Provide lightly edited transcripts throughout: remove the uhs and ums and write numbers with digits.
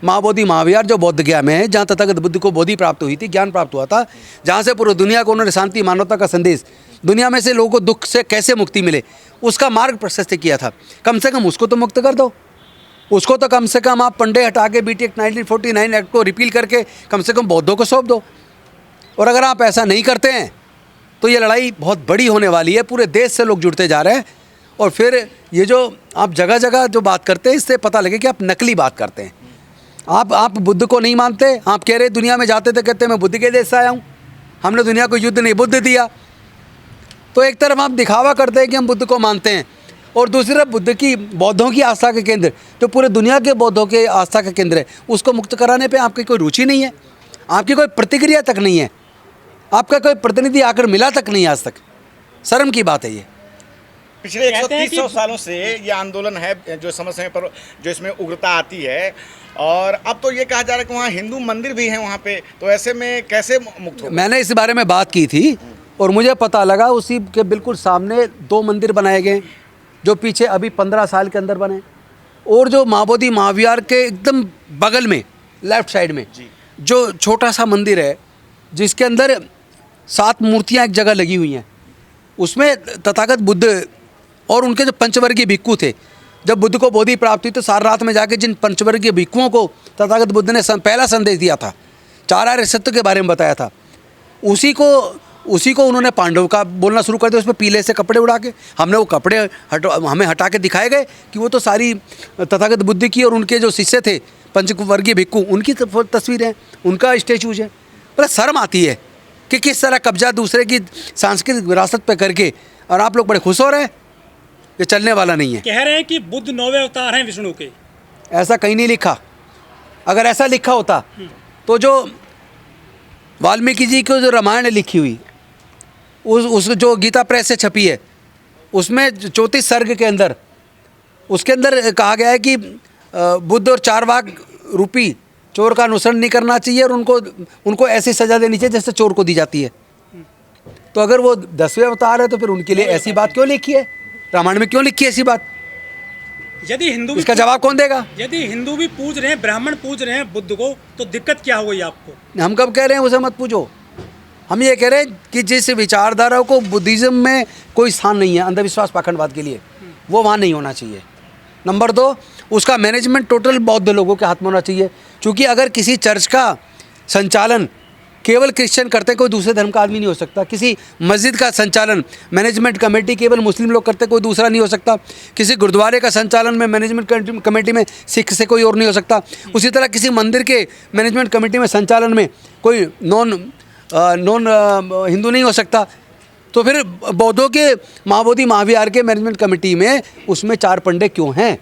महाबोधि महाविहार जो बोध गया में है, जहाँ तथागत बुद्ध को बोधि प्राप्त हुई थी, ज्ञान प्राप्त हुआ था, जहाँ से पूरी दुनिया को उन्होंने शांति मानवता का संदेश, दुनिया में से लोगों को दुख से कैसे मुक्ति मिले उसका मार्ग प्रशस्त किया था। कम से कम उसको तो मुक्त कर दो, उसको तो कम से कम आप पंडे हटा के BT एक्ट 1949 एक्ट को रिपील करके कम से कम बौद्धों को सौंप दो। और अगर आप ऐसा नहीं करते हैं तो ये लड़ाई बहुत बड़ी होने वाली है, पूरे देश से लोग जुड़ते जा रहे हैं। और फिर ये जो आप जगह जगह जो बात करते हैं, इससे पता लगे कि आप नकली बात करते हैं। आप बुद्ध को नहीं मानते, आप कह रहे दुनिया में जाते थे कहते मैं बुद्ध के देश से आया हूँ, हमने दुनिया को युद्ध नहीं बुद्ध दिया। तो एक तरफ आप दिखावा करते हैं कि हम बुद्ध को मानते हैं, और दूसरी तरफ बुद्ध की बौद्धों की आस्था के केंद्र, जो पूरे दुनिया के बौद्धों के आस्था का केंद्र है, उसको मुक्त कराने पे आपकी कोई रुचि नहीं है, आपकी कोई प्रतिक्रिया तक नहीं है, आपका कोई प्रतिनिधि आकर मिला तक नहीं आज तक। शर्म की बात है ये। पिछले 130 सालों से ये आंदोलन है जो समय समय पर जो इसमें उग्रता आती है, और अब तो ये कहा जा रहा है कि वहाँ हिंदू मंदिर भी हैं वहाँ पे, तो ऐसे में कैसे मुक्त हो? मैंने इस बारे में बात की थी और मुझे पता लगा उसी के बिल्कुल सामने 2 मंदिर बनाए गए, जो पीछे अभी 15 साल के अंदर बने, और जो महाबोधि महाविहार के एकदम बगल में लेफ्ट साइड में जो छोटा सा मंदिर है, जिसके अंदर 7 मूर्तियाँ एक जगह लगी हुई हैं, उसमें तथागत बुद्ध और उनके जो पंचवर्गीय भिक्खु थे, जब बुद्ध को बोधि प्राप्त हुई तो सारनाथ में जाके जिन पंचवर्गीय भिक्खुओं को तथागत बुद्ध ने पहला संदेश दिया था, 4 आर्य सत्य के बारे में बताया था, उसी को उन्होंने पांडव का बोलना शुरू कर दिया, उस पर पीले से कपड़े उड़ा के। हमने वो कपड़े हमें हटा के दिखाए गए कि वो तो सारी तथागत बुद्ध की और उनके जो शिष्य थे पंचवर्गीय भिक्खु, उनकी तस्वीरें हैं, उनका स्टेचूज है। पर शर्म आती है कि किस तरह कब्जा दूसरे की सांस्कृतिक विरासत पर करके, और आप लोग बड़े खुश हो रहे हैं। ये चलने वाला नहीं है। कह रहे हैं कि बुद्ध 9वें अवतार हैं विष्णु के। ऐसा कहीं नहीं लिखा। अगर ऐसा लिखा होता तो जो वाल्मीकि जी की जो रामायण लिखी हुई उस जो गीता प्रेस से छपी है, उसमें 34 सर्ग के अंदर उसके अंदर कहा गया है कि बुद्ध और चारवाक रूपी चोर का अनुसरण नहीं करना चाहिए, और उनको ऐसी सज़ा देनी चाहिए जैसे चोर को दी जाती है। तो अगर वो 10वें अवतार है तो फिर उनके लिए ऐसी बात क्यों लिखी है? रामायण में क्यों लिखी है ऐसी बात? यदि हिंदू इसका जवाब कौन देगा? यदि हिंदू भी पूज रहे हैं, ब्राह्मण पूज रहे हैं बुद्ध को, तो दिक्कत क्या हो गई आपको? हम कब कह रहे हैं उसे मत पूछो। हम ये कह रहे हैं कि जिस विचारधारा को बुद्धिज़्म में कोई स्थान नहीं है अंधविश्वास पाखंडवाद के लिए, वो वहाँ नहीं होना चाहिए। नंबर 2, उसका मैनेजमेंट टोटल बौद्ध लोगों के हाथ में होना चाहिए। क्योंकि अगर किसी चर्च का संचालन केवल क्रिश्चियन करते, कोई दूसरे धर्म का आदमी नहीं हो सकता। किसी मस्जिद का संचालन मैनेजमेंट कमेटी केवल मुस्लिम लोग करते, कोई दूसरा नहीं हो सकता। किसी गुरुद्वारे का संचालन में मैनेजमेंट कमेटी में सिख से कोई और नहीं हो सकता। उसी तरह किसी मंदिर के मैनेजमेंट कमेटी में संचालन में कोई नॉन हिंदू नहीं हो सकता। तो फिर बौद्धों के महाबोधि महाविहार के मैनेजमेंट कमेटी में उसमें 4 पंडे क्यों हैं?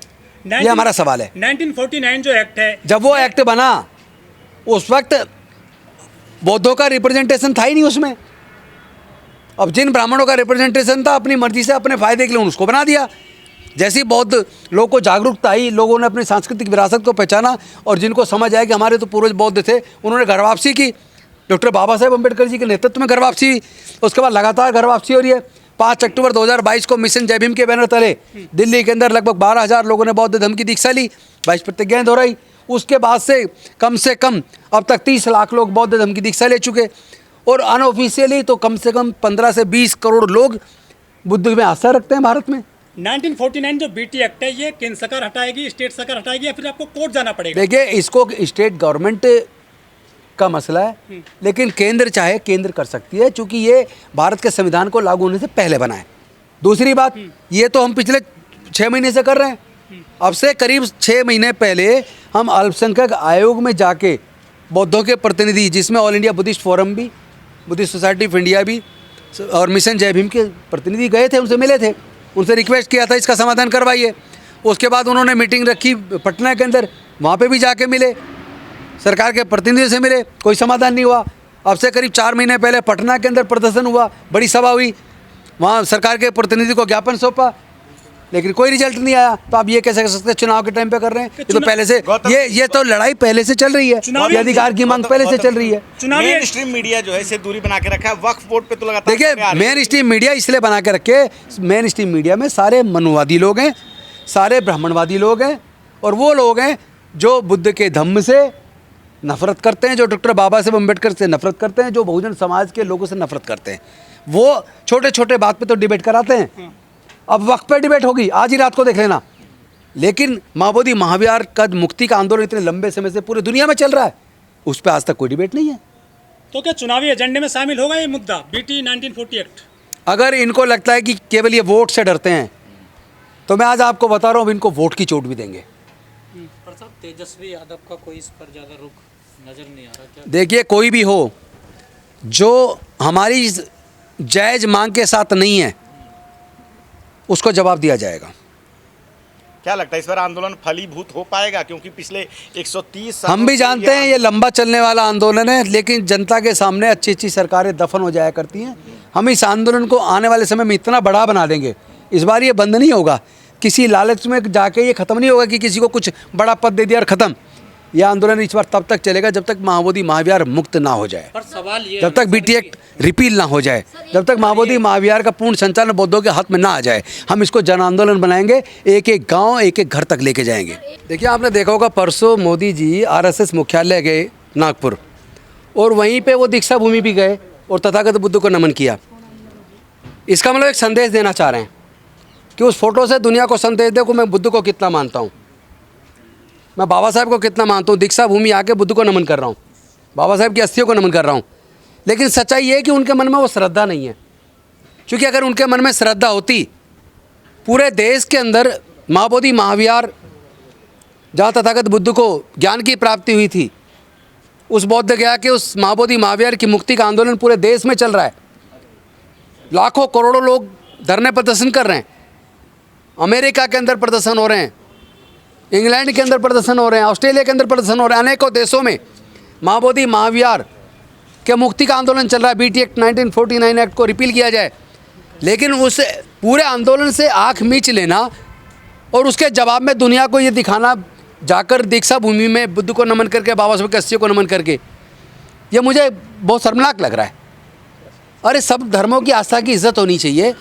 ये हमारा सवाल है। 1949 जो एक्ट है, जब वो एक्ट बना उस वक्त बौद्धों का रिप्रेजेंटेशन था ही नहीं उसमें। अब जिन ब्राह्मणों का रिप्रेजेंटेशन था, अपनी मर्जी से अपने फायदे के लिए उसको बना दिया। जैसी बौद्ध लोगों को जागरूकता आई, लोगों ने अपनी सांस्कृतिक विरासत को पहचाना, और जिनको समझ आया कि हमारे तो पूर्वज बौद्ध थे, उन्होंने घर वापसी की। डॉक्टर बाबा साहेब अम्बेडकर जी के नेतृत्व में घर वापसी हुई। उसके बाद लगातार घर वापसी हो रही है। 5 अक्टूबर 2022 को मिशन जय भीम के बैनर तले दिल्ली के अंदर लगभग 12,000 लोगों ने बौद्ध धर्म की दीक्षा ली, 22 प्रतिज्ञाएं दोहराई। उसके बाद से कम अब तक 30 लाख लोग बौद्ध धर्म की दीक्षा ले चुके, और अनऑफिशियली तो कम से कम 15 से 20 करोड़ लोग बुद्ध में आस्था रखते हैं भारत में। 1949 जो BT एक्ट है, ये केंद्र सरकार हटाएगी, स्टेट सरकार हटाएगी, या फिर आपको कोर्ट जाना पड़ेगा? देखिए, इसको स्टेट गवर्नमेंट का मसला है, लेकिन केंद्र चाहे केंद्र कर सकती है, क्योंकि ये भारत के संविधान को लागू होने से पहले बना है। दूसरी बात, ये तो हम पिछले 6 महीने से कर रहे हैं। अब से करीब 6 महीने पहले हम अल्पसंख्यक आयोग में जाके बौद्धों के प्रतिनिधि, जिसमें ऑल इंडिया बुद्धिस्ट फोरम भी, बुद्धिस्ट सोसाइटी ऑफ इंडिया भी और मिशन जय भीम के प्रतिनिधि गए थे, उनसे मिले थे, उनसे रिक्वेस्ट किया था इसका समाधान करवाइए। उसके बाद उन्होंने मीटिंग रखी पटना के अंदर, वहाँ पे भी जाके मिले, सरकार के प्रतिनिधियों से मिले, कोई समाधान नहीं हुआ। अब से करीब 4 महीने पहले पटना के अंदर प्रदर्शन हुआ, बड़ी सभा हुई, वहाँ सरकार के प्रतिनिधि को ज्ञापन सौंपा, लेकिन कोई रिजल्ट नहीं आया। तो आप ये कैसे कर सकते हैं चुनाव के टाइम पे कर रहे हैं? ये तो पहले से ये तो लड़ाई पहले से चल रही है, ये अधिकार की मांग पहले से चल रही है। मेन स्ट्रीम मीडिया जो है इसे दूरी बना के रखा है, वक्फ बोर्ड पे तो लगातार। देखिए, मेन स्ट्रीम मीडिया इसलिए बना के रखे, मेन स्ट्रीम मीडिया में सारे मनुवादी लोग हैं, सारे ब्राह्मणवादी लोग हैं, और वो लोग हैं जो बुद्ध के धम्म से नफरत करते हैं, जो डॉक्टर बाबा साहेब अम्बेडकर से नफरत करते हैं, जो बहुजन समाज के लोगों से नफरत करते हैं, वो छोटे छोटे बात पे तो डिबेट कराते हैं। अब वक्त पे डिबेट होगी, आज ही रात को देख लेना। लेकिन माओवादी महाविहार का मुक्ति का आंदोलन इतने लंबे समय से पूरी दुनिया में चल रहा है, उस पर आज तक कोई डिबेट नहीं है। तो क्या चुनावी एजेंडे में शामिल होगा ये मुद्दा बीटी 1940 एक्ट? अगर इनको लगता है कि केवल ये वोट से डरते हैं तो मैं आज आपको बता रहा हूँ, इनको वोट की चोट भी देंगे। पर साहब तेजस्वी यादव का कोई इस पर ज़्यादा रुख नज़र नहीं आ रहा क्या? देखिए, कोई भी हो जो हमारी जायज़ मांग के साथ नहीं है उसको जवाब दिया जाएगा। क्या लगता है इस बार आंदोलन फलीभूत हो पाएगा? क्योंकि पिछले 130 हम भी जानते हैं ये लंबा चलने वाला आंदोलन है, लेकिन जनता के सामने अच्छी अच्छी सरकारें दफन हो जाया करती हैं। हम इस आंदोलन को आने वाले समय में इतना बड़ा बना देंगे, इस बार ये बंद नहीं होगा। किसी लालच में जाके ये ख़त्म नहीं होगा कि किसी को कुछ बड़ा पद दे दिया और ख़त्म। यह आंदोलन इस बार तब तक चलेगा जब तक माओवादी महाविहार मुक्त ना हो जाए, पर सवाल ये जब तक बीटी एक्ट रिपील ना हो जाए, जब तक माओवादी महाविहार का पूर्ण संचालन बौद्धों के हाथ में ना आ जाए, हम इसको जन आंदोलन बनाएंगे। एक एक गांव, एक एक घर तक लेके जाएंगे। देखिए, आपने देखा होगा परसों मोदी जी आरएसएस मुख्यालय गए नागपुर, और वहीं पे वो दीक्षा भूमि भी गए और तथागत बुद्ध को नमन किया। इसका मतलब एक संदेश देना चाह रहे हैं कि उस फोटो से दुनिया को संदेश दे को मैं बुद्ध को कितना मानता हूँ, मैं बाबा साहब को कितना मानता हूँ। दीक्षा भूमि आके बुद्ध को नमन कर रहा हूँ, बाबा साहब की अस्थियों को नमन कर रहा हूँ। लेकिन सच्चाई ये है कि उनके मन में वो श्रद्धा नहीं है, क्योंकि अगर उनके मन में श्रद्धा होती, पूरे देश के अंदर माओवादी महाविहार जहाँ तथागत बुद्ध को ज्ञान की प्राप्ति हुई थी, उस बौद्ध गया के उस माओवादी महाविहार की मुक्ति का आंदोलन पूरे देश में चल रहा है। लाखों करोड़ों लोग धरने प्रदर्शन कर रहे हैं। अमेरिका के अंदर प्रदर्शन हो रहे हैं, इंग्लैंड के अंदर प्रदर्शन हो रहे हैं, ऑस्ट्रेलिया के अंदर प्रदर्शन हो रहे हैं, अनेकों देशों में माओवादी महाविहार के मुक्ति का आंदोलन चल रहा है। बीटी एक्ट 1949 एक्ट को रिपील किया जाए, लेकिन उस पूरे आंदोलन से आँख मीच लेना और उसके जवाब में दुनिया को ये दिखाना जाकर दीक्षा भूमि में बुद्ध को नमन करके, बाबा साहब की अस्थियों को नमन करके, ये मुझे बहुत शर्मनाक लग रहा है। अरे सब धर्मों की आस्था की इज्जत होनी चाहिए।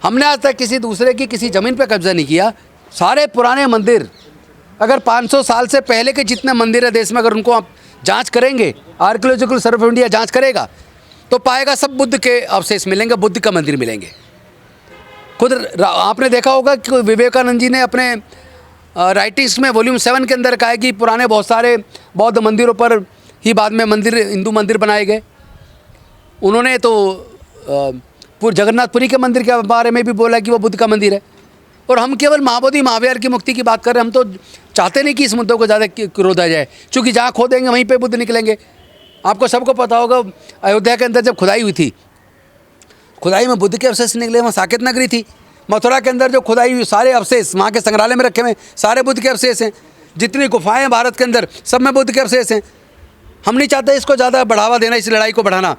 हमने आज तक किसी दूसरे की किसी ज़मीन पे कब्जा नहीं किया। सारे पुराने मंदिर, अगर 500 साल से पहले के जितने मंदिर है देश में, अगर उनको आप जांच करेंगे, आर्कियोलॉजिकल सर्वे ऑफ इंडिया जांच करेगा तो पाएगा सब बुद्ध के अवशेष मिलेंगे, बुद्ध का मंदिर मिलेंगे। खुद आपने देखा होगा कि विवेकानंद जी ने अपने राइटिंग्स में वॉल्यूम 7 के अंदर कहा है कि पुराने बहुत सारे बौद्ध मंदिरों पर ही बाद में मंदिर, हिंदू मंदिर बनाए गए। उन्होंने तो जगन्नाथपुरी के मंदिर के बारे में भी बोला कि वो बुद्ध का मंदिर है। और हम केवल माओवादी महाविहार की मुक्ति की बात कर रहे हैं। हम तो चाहते नहीं कि इस मुद्दों को ज़्यादा खोदा जाए, क्योंकि जहाँ खोदेंगे वहीं पे बुद्ध निकलेंगे। आपको सबको पता होगा, अयोध्या के अंदर जब खुदाई हुई थी, खुदाई में बुद्ध के अवशेष निकले। वहाँ साकेत नगरी थी, मथुरा के अंदर जो खुदाई हुई, सारे अवशेष वहाँ के संग्रहालय में रखे हुए सारे बुद्ध के अवशेष हैं। जितनी गुफाएँ हैं भारत के अंदर, सब में बुद्ध के अवशेष हैं। हम नहीं चाहते इसको ज़्यादा बढ़ावा देना, इस लड़ाई को बढ़ाना।